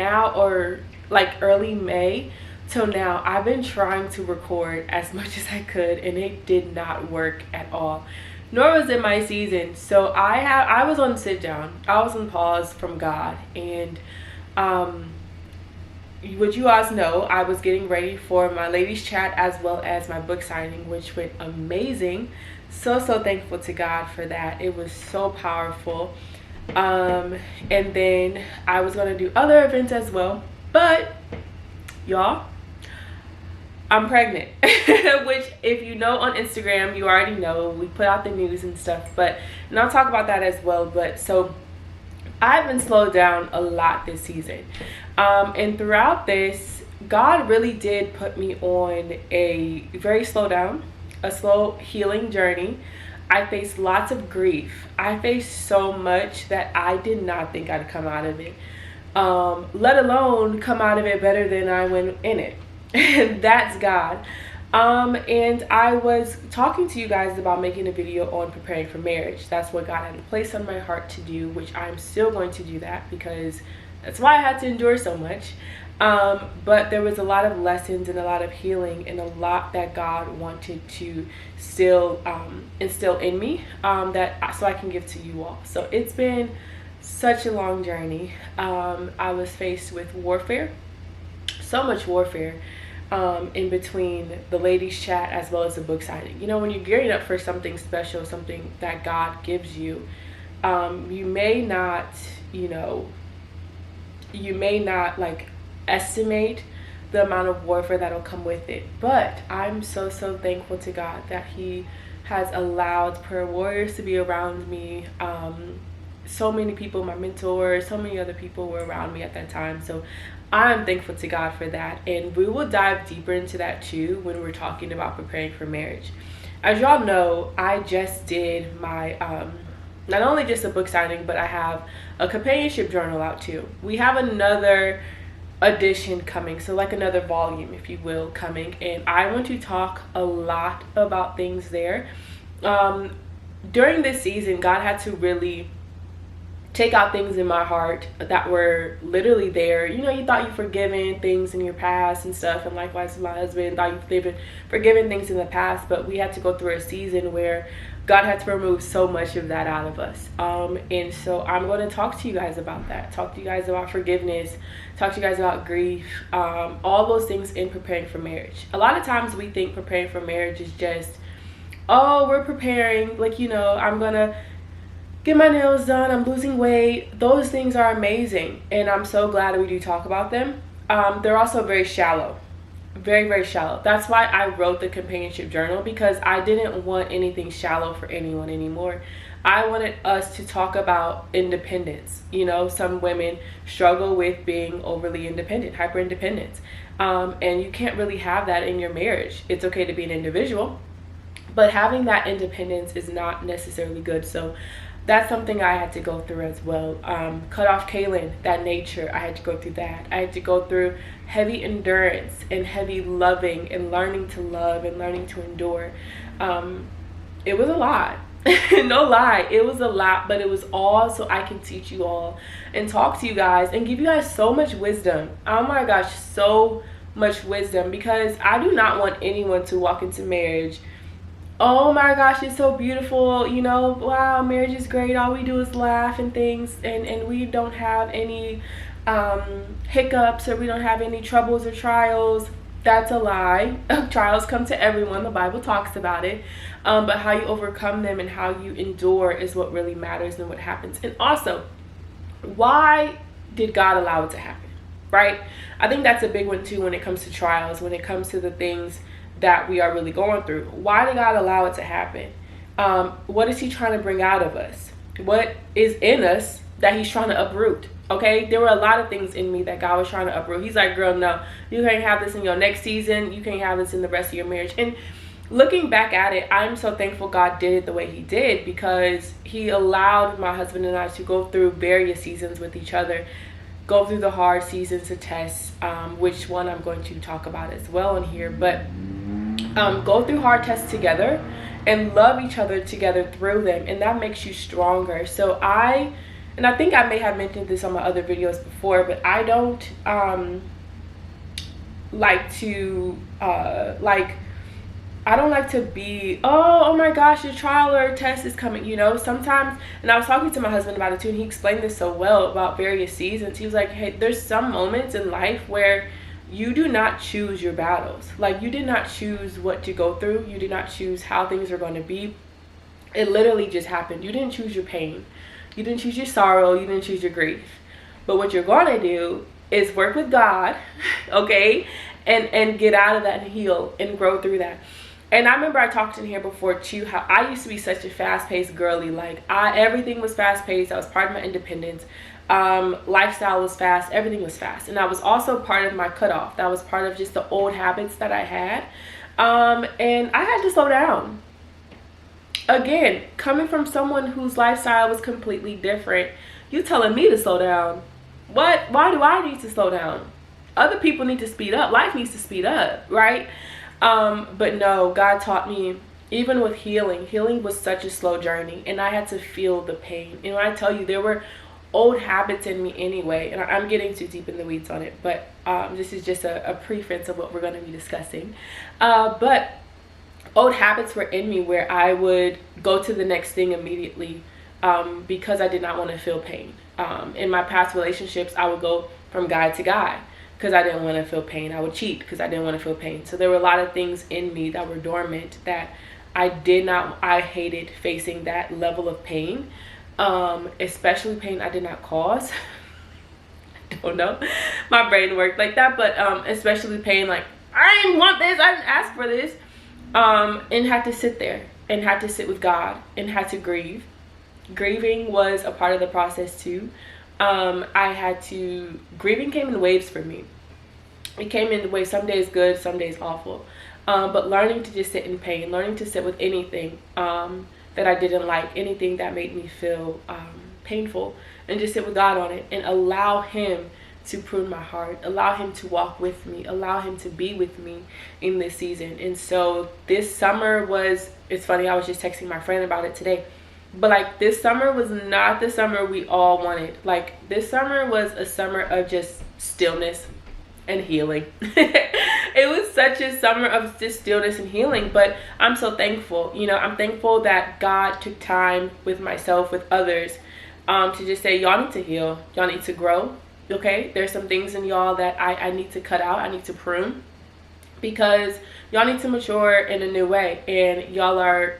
now, or like early May till now, I've been trying to record as much as I could, and it did not work at all. Nor was it my season. So I was on sit down. I was on pause from God, and what you guys know, I was getting ready for my ladies chat as well as my book signing, which went amazing. So thankful to God for that. It was so powerful. And then I was going to do other events as well, but y'all, I'm pregnant. Which, if you know on Instagram, you already know, we put out the news and stuff, and I'll talk about that as well. But so I've been slowed down a lot this season, and throughout this, God really did put me on a very a slow healing journey. I faced lots of grief. I faced so much that I did not think I'd come out of it, let alone come out of it better than I went in it. And that's God. And I was talking to you guys about making a video on preparing for marriage. That's what God had placed on my heart to do, which I'm still going to do that, because that's why I had to endure so much. But there was a lot of lessons and a lot of healing and a lot that God wanted to still instill in me, so I can give to you all. So it's been such a long journey. I was faced with warfare, so much warfare, in between the ladies chat as well as the book signing. You know, when you're gearing up for something special, something that God gives you, you may not like estimate the amount of warfare that'll come with it. But I'm so thankful to God that He has allowed prayer warriors to be around me. So many people, my mentors, so many other people were around me at that time. So I'm thankful to God for that. And we will dive deeper into that too when we're talking about preparing for marriage. As y'all know, I just did my not only just a book signing, but I have a companionship journal out too. We have another edition coming, so like another volume, if you will, coming, and I want to talk a lot about things there. During this season, God had to really take out things in my heart that were literally there. You know, you thought you've forgiven things in your past and stuff, and likewise my husband thought you've forgiven things in the past, but we had to go through a season where God had to remove so much of that out of us. And so I'm going to talk to you guys about that, talk to you guys about forgiveness, talk to you guys about grief, all those things in preparing for marriage. A lot of times we think preparing for marriage is just, oh, we're preparing, like, you know, I'm going to get my nails done, I'm losing weight. Those things are amazing, and I'm so glad that we do talk about them. They're also very shallow. Very shallow. That's why I wrote the companionship journal, because I didn't want anything shallow for anyone anymore. I wanted us to talk about independence. You know, some women struggle with being overly independent, hyper independence, and you can't really have that in your marriage. It's okay to be an individual, but having that independence is not necessarily good. So that's something I had to go through as well. Cut off Kaylin, that nature, I had to go through that. I had to go through heavy endurance and heavy loving and learning to love and learning to endure. It was a lot. No lie, it was a lot, but it was all so I can teach you all and talk to you guys and give you guys so much wisdom. Oh my gosh, so much wisdom, because I do not want anyone to walk into marriage, oh my gosh, it's so beautiful, you know, wow, marriage is great, all we do is laugh and things, and we don't have any hiccups, or we don't have any troubles or trials. That's a lie. Trials come to everyone, the Bible talks about it, but how you overcome them and how you endure is what really matters and what happens. And also, why did God allow it to happen, right? I think that's a big one too when it comes to trials, when it comes to the things that we are really going through. Why did God allow it to happen? What is He trying to bring out of us? What is in us that He's trying to uproot? Okay, there were a lot of things in me that God was trying to uproot. He's like, girl, no, you can't have this in your next season. You can't have this in the rest of your marriage. And looking back at it, I'm so thankful God did it the way He did, because He allowed my husband and I to go through various seasons with each other, go through the hard seasons of tests, which one I'm going to talk about as well in here, but go through hard tests together and love each other together through them, and that makes you stronger. So I and I think I may have mentioned this on my other videos before, but I don't like to I don't like to be, oh my gosh, your trial or test is coming, you know. Sometimes, and I was talking to my husband about it too, and he explained this so well about various seasons. He was like, hey, there's some moments in life where you do not choose your battles. Like, you did not choose what to go through. You did not choose how things are going to be. It literally just happened. You didn't choose your pain. You didn't choose your sorrow. You didn't choose your grief. But what you're going to do is work with God, okay, and get out of that and heal and grow through that. And I remember I talked in here before too, how I used to be such a fast-paced girly. Like, everything was fast-paced. That was part of my independence. Lifestyle was fast. Everything was fast. And that was also part of my cutoff. That was part of just the old habits that I had. And I had to slow down. Again, coming from someone whose lifestyle was completely different, you telling me to slow down. What? Why do I need to slow down? Other people need to speed up. Life needs to speed up, right? But no, God taught me, even with healing was such a slow journey, and I had to feel the pain. And when I tell you, there were old habits in me anyway, and I'm getting too deep in the weeds on it, but this is just a preference of what we're going to be discussing. But old habits were in me where I would go to the next thing immediately because I did not want to feel pain. In my past relationships, I would go from guy to guy because I didn't want to feel pain. I would cheat because I didn't want to feel pain. So there were a lot of things in me that were dormant that I hated facing that level of pain, especially pain I did not cause. I don't know. My brain worked like that, but especially pain, like, I didn't want this, I didn't ask for this, and had to sit there and had to sit with God and had to grieve. Grieving was a part of the process too. Grieving came in waves for me. It came in waves, some days good, some days awful. But learning to just sit in pain, learning to sit with anything that I didn't like, anything that made me feel painful, and just sit with God on it and allow Him to prune my heart, allow Him to walk with me, allow Him to be with me in this season. And so this summer it's funny, I was just texting my friend about it today. But like, this summer was not the summer we all wanted. Like, this summer was a summer of just stillness and healing. It was such a summer of just stillness and healing. But I'm so thankful. You know, I'm thankful that God took time with myself, with others, to just say, y'all need to heal. Y'all need to grow. Okay? There's some things in y'all that I need to cut out. I need to prune. Because y'all need to mature in a new way, and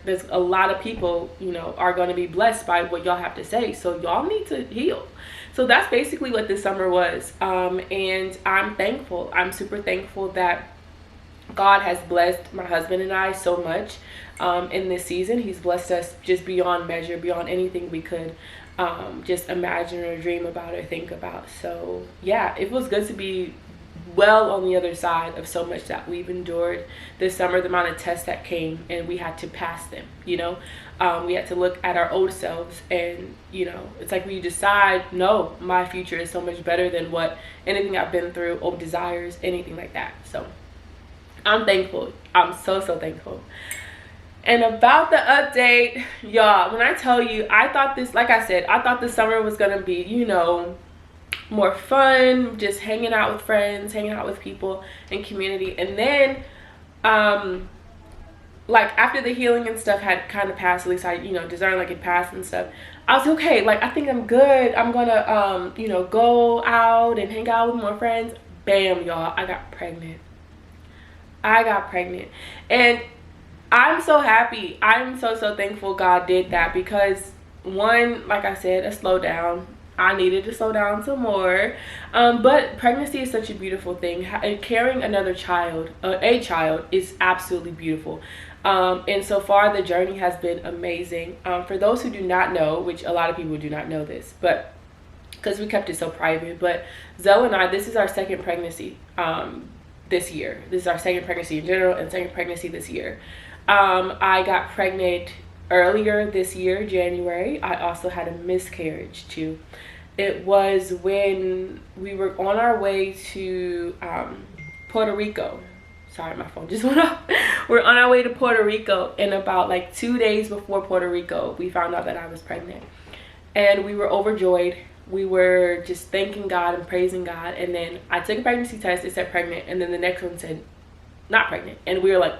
there's a lot of people, you know, are going to be blessed by what y'all have to say, so y'all need to heal. So that's basically what this summer was, and I'm thankful. I'm super thankful that God has blessed my husband and I so much in this season. He's blessed us just beyond measure, beyond anything we could just imagine or dream about or think about. So yeah, it was good to be well on the other side of so much that we've endured this summer, the amount of tests that came, and we had to pass them, you know. We had to look at our old selves, and, you know, it's like we decide, no, my future is so much better than what anything I've been through, old desires, anything like that. So I'm thankful. I'm so thankful. And about the update, y'all, when I tell you, I thought this, like I said, I thought the summer was gonna be, you know, more fun, just hanging out with friends, hanging out with people and community. And then like, after the healing and stuff had kind of passed, at least I, you know, discerned like it passed and stuff, I was okay. Like, I think I'm good. I'm gonna you know, go out and hang out with more friends. Bam, y'all, I got pregnant. And I'm so happy. I'm so thankful God did that, because one, like I said, a slowdown. I needed to slow down some more, but pregnancy is such a beautiful thing, and carrying another child, a child, is absolutely beautiful. And so far the journey has been amazing. For those who do not know, which a lot of people do not know this, but because we kept it so private, but Zoe and I, this is our second pregnancy this year. This is our second pregnancy in general and second pregnancy this year. I got pregnant earlier this year, January. I also had a miscarriage too. It was when we were on our way to Puerto Rico. Sorry, my phone just went off. We're on our way to Puerto Rico, and about like 2 days before Puerto Rico, we found out that I was pregnant. and we were overjoyed. We were just thanking God and praising God. And then I took a pregnancy test. It said pregnant. And then the next one said not pregnant. And we were like,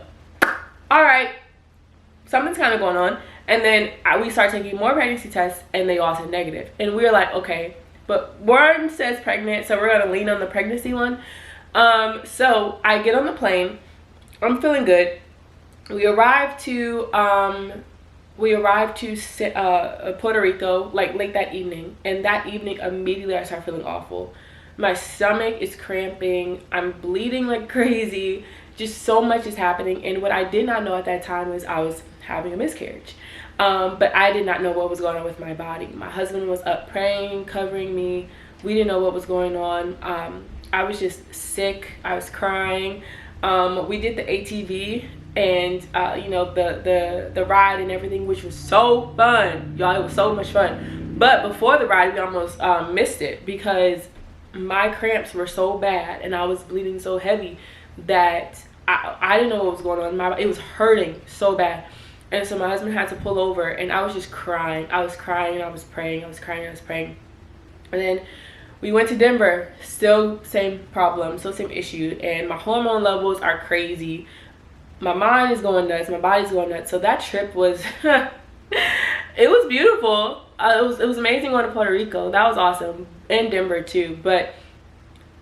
all right, something's kind of going on. And then we started taking more pregnancy tests, and they all said negative. And we were like, okay, but one says pregnant, so we're going to lean on the pregnancy one. So I get on the plane. I'm feeling good. We arrived to Puerto Rico like late that evening, and that evening immediately I started feeling awful. My stomach is cramping. I'm bleeding like crazy. Just so much is happening. And what I did not know at that time was I was having a miscarriage. But I did not know what was going on with my body. My husband was up praying, covering me. We didn't know what was going on. I was just sick. I was crying. We did the ATV, and you know, the ride and everything, which was so fun, y'all. It was so much fun. But before the ride, we almost missed it because my cramps were so bad and I was bleeding so heavy that I didn't know what was going on. It was hurting so bad. And so my husband had to pull over, and I was just crying. I was crying and I was praying. I was crying and I was praying. And then we went to Denver. Still same problem, still same issue. And my hormone levels are crazy. My mind is going nuts. My body's going nuts. So that trip was, it was beautiful. It was amazing going to Puerto Rico. That was awesome. And Denver too. But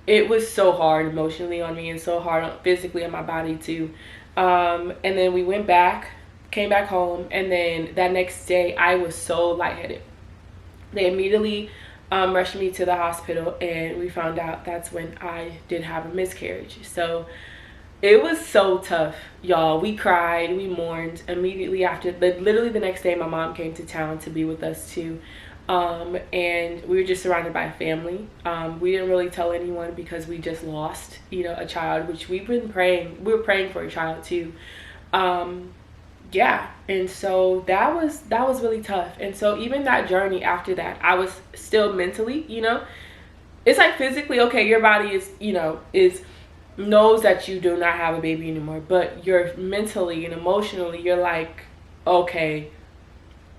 it was so hard emotionally on me, and so hard physically on my body too. And then we went back, came back home, and then that next day I was so lightheaded. They immediately rushed me to the hospital, and we found out that's when I did have a miscarriage. So it was so tough, y'all. We cried, we mourned immediately after. Literally the next day my mom came to town to be with us too. And we were just surrounded by family. We didn't really tell anyone because we just lost, you know, a child, which we've been praying. We were praying for a child too. Yeah, and so that was really tough. And so even that journey after that, I was still mentally, you know, it's like physically, okay, your body is, you know, knows that you do not have a baby anymore, but you're mentally and emotionally, you're like, okay,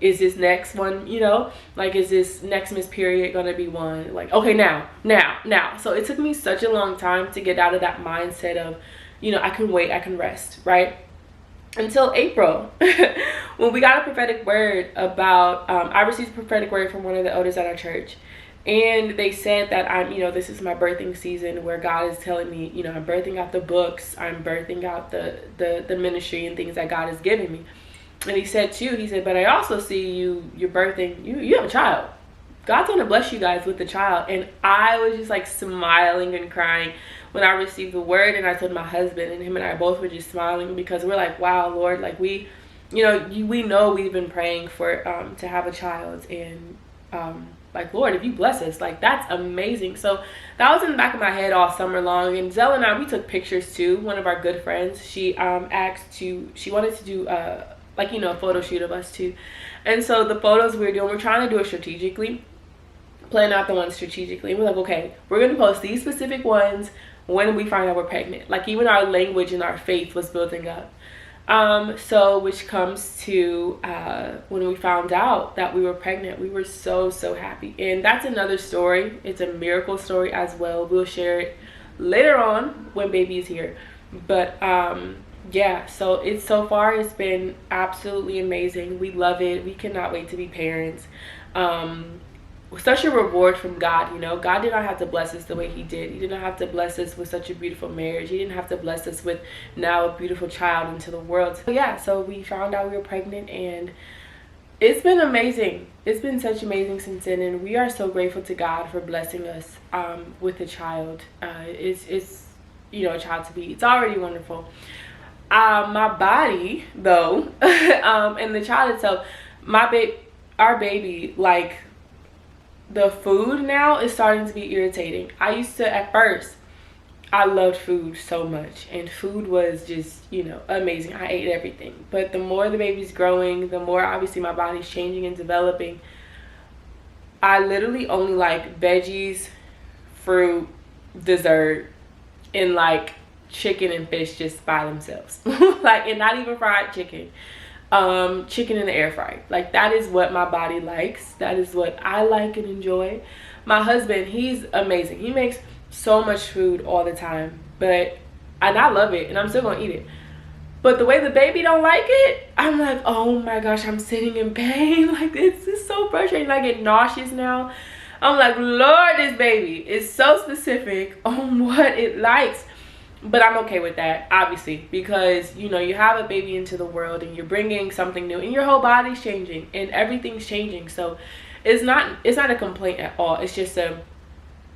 is this next one, you know, like, is this next Miss Period gonna be one? Like, okay, now. So it took me such a long time to get out of that mindset of, you know, I can wait, I can rest, right? Until April, when we got a prophetic word about, I received a prophetic word from one of the elders at our church. And they said that I'm, you know, this is my birthing season, where God is telling me, you know, I'm birthing out the books, I'm birthing out the ministry and things that God has given me. And he said too, he said, but I also see you're birthing, you have a child. God's gonna bless you guys with a child. And I was just like smiling and crying when I received the word. And I told my husband, and him and I both were just smiling, because we're like, wow, Lord, like we know we've been praying for to have a child, and like, Lord, if you bless us, like, that's amazing. So that was in the back of my head all summer long. And Zell and I, we took pictures too. One of our good friends, she wanted to do like, you know, a photo shoot of us too. And so the photos we were doing, we're trying to do it strategically, plan out the ones strategically. And we're like, okay, we're going to post these specific ones when we find out we're pregnant. Like, even our language and our faith was building up. So which comes to when we found out that we were pregnant, we were so happy. And that's another story. It's a miracle story as well. We'll share it later on when baby is here. But yeah, so it's been absolutely amazing. We love it. We cannot wait to be parents. Such a reward from God, you know. God did not have to bless us the way he did. He did not have to bless us with such a beautiful marriage. He didn't have to bless us with now a beautiful child into the world. So yeah, so we found out we were pregnant, and it's been amazing. It's been such amazing since then, and we are so grateful to God for blessing us with a child. It's you know, a child to be. It's already wonderful. My body though, and the child itself, our baby, like, the food now is starting to be irritating. I used to, at first, I loved food so much, and food was just, you know, amazing. I ate everything. But the more the baby's growing, the more obviously my body's changing and developing. I literally only like veggies, fruit, dessert, and like chicken and fish just by themselves. Like, and not even fried chicken. chicken in the air fryer. Like, that is what my body likes. That is what I like and enjoy. My husband, he's amazing. He makes so much food all the time, and I love it, and I'm still gonna eat it. But the way the baby don't like it, I'm like, oh my gosh, I'm sitting in pain. Like, it's just so frustrating. I get nauseous now. I'm like, Lord, this baby is so specific on what it likes. But I'm okay with that, obviously, because, you know, you have a baby into the world and you're bringing something new and your whole body's changing and everything's changing. So it's not a complaint at all. It's just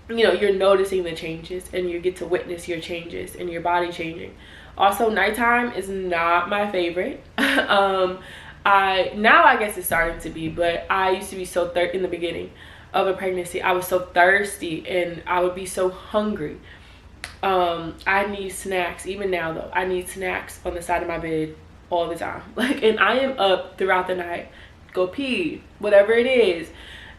you're noticing the changes and you get to witness your changes and your body changing. Also, nighttime is not my favorite. Now I guess it's starting to be, but I used to be so in the beginning of a pregnancy, I was so thirsty and I would be so hungry. I need snacks. Even now though, I need snacks on the side of my bed all the time. Like, and I am up throughout the night, go pee, whatever it is.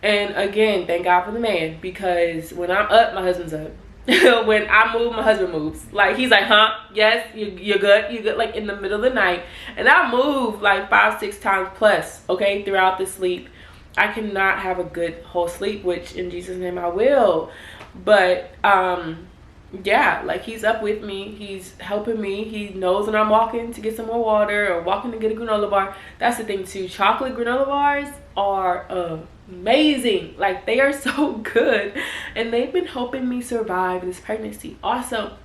And again, thank God for the man, because when I'm up, my husband's up. When I move, my husband moves. Like, he's like, huh? Yes, you're good. You're good. Like, in the middle of the night. And I move like 5-6 times plus, okay, throughout the sleep. I cannot have a good whole sleep, which in Jesus' name I will. But yeah, like, he's up with me, he's helping me, he knows when I'm walking to get some more water or walking to get a granola bar. That's the thing too, chocolate granola bars are amazing. Like, they are so good, and they've been helping me survive this pregnancy. Also,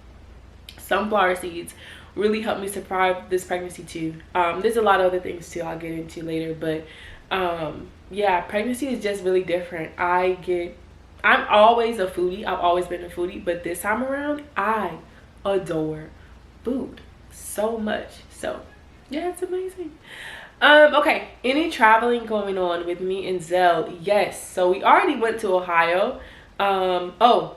sunflower seeds really helped me survive this pregnancy too. There's a lot of other things too I'll get into later, but yeah, pregnancy is just really different. I'm always a foodie. I've always been a foodie, but this time around, I adore food so much. So yeah, it's amazing. Okay, any traveling going on with me and Zell? Yes. So we already went to Ohio. Oh,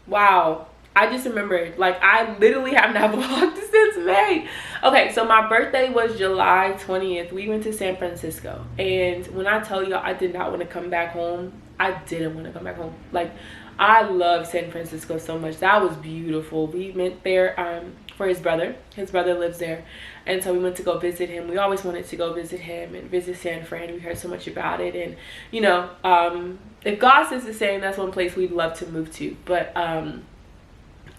wow. I just remembered, like, I literally have not vlogged since May. Okay, so my birthday was July 20th. We went to San Francisco. And when I tell y'all I did not want to come back home, I didn't want to come back home. Like, I love San Francisco so much. That was beautiful. We went there for his brother. His brother lives there. And so we went to go visit him. We always wanted to go visit him and visit San Fran. We heard so much about it. And, you know, if God says the same, that's one place we'd love to move to. But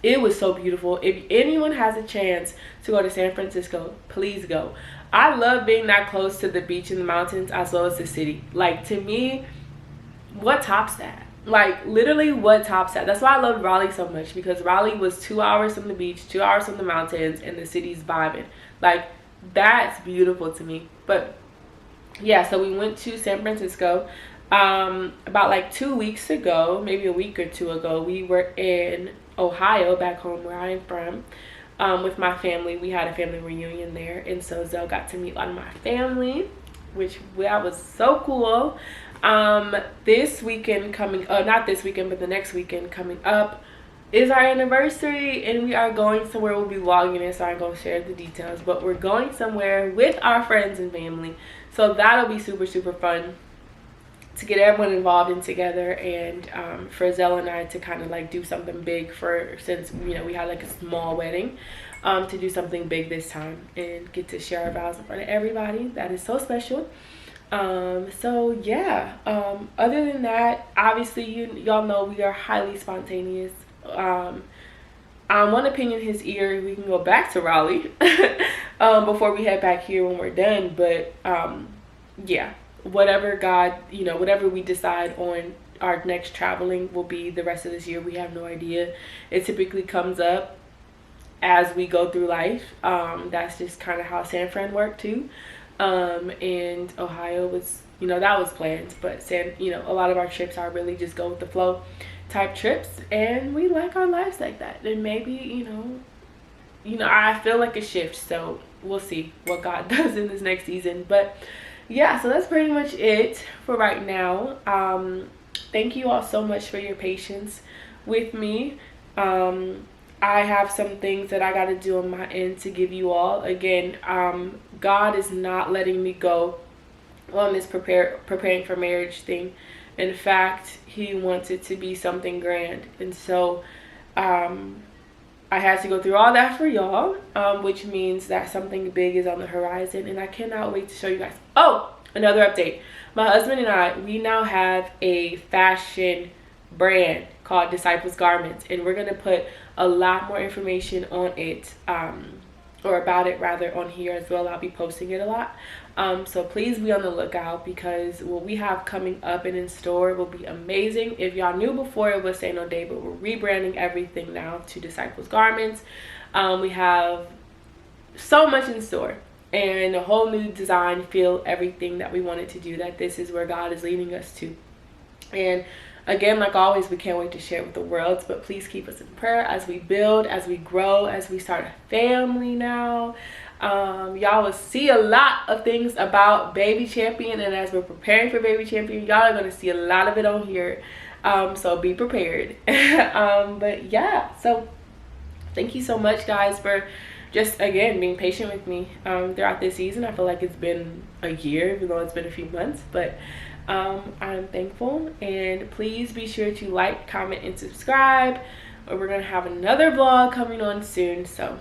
it was so beautiful. If anyone has a chance to go to San Francisco, please go. I love being that close to the beach and the mountains as well as the city. Like, to me, what tops that? Like, literally, what tops that? That's why I love Raleigh so much, because Raleigh was 2 hours from the beach, 2 hours from the mountains, and the city's vibing. Like, that's beautiful to me. But yeah, so we went to San Francisco about like 2 weeks ago, maybe a week or two ago. We were in Ohio, back home where I am from, with my family. We had a family reunion there, and so Zell got to meet a lot of my family, which that was so cool. This weekend coming, not this weekend, but the next weekend coming up is our anniversary, and we are going somewhere. We'll be vlogging it, so I'm gonna share the details, but we're going somewhere with our friends and family, so that'll be super, super fun to get everyone involved and together, and for Zell and I to kind of like do something big, since you know we had like a small wedding, to do something big this time and get to share our vows in front of everybody. That is so special. So yeah, other than that, obviously y'all know we are highly spontaneous. One opinion his ear, we can go back to Raleigh before we head back here when we're done, but yeah, whatever God, you know, whatever we decide on our next traveling will be the rest of this year. We have no idea. It typically comes up as we go through life. That's just kind of how San Fran worked too. And Ohio was, you know, that was planned, but you know, a lot of our trips are really just go with the flow type trips, and we like our lives like that. And maybe, you know, I feel like a shift, so we'll see what God does in this next season. But yeah, so that's pretty much it for right now. Thank you all so much for your patience with me. I have some things that I got to do on my end to give you all. Again, God is not letting me go on this preparing for marriage thing. In fact, he wants it to be something grand. And so I had to go through all that for y'all, which means that something big is on the horizon, and I cannot wait to show you guys. Oh, another update. My husband and we now have a fashion brand called Disciples Garments, and we're going to put a lot more information on it, or about it rather, on here as well. I'll be posting it a lot. So please be on the lookout, because what we have coming up and in store will be amazing. If y'all knew before, it was Say No Day, but we're rebranding everything now to Disciples Garments. We have so much in store, and a whole new design, feel, everything that we wanted to do, that this is where God is leading us to. And again, like always, we can't wait to share it with the world, but please keep us in prayer as we build, as we grow, as we start a family now. Y'all will see a lot of things about Baby Champion, and as we're preparing for Baby Champion, y'all are going to see a lot of it on here, so be prepared. But yeah, so thank you so much, guys, for just, again, being patient with me throughout this season. I feel like it's been a year, even though it's been a few months, but I'm thankful. And please be sure to like, comment, and subscribe, or we're gonna have another vlog coming on soon. So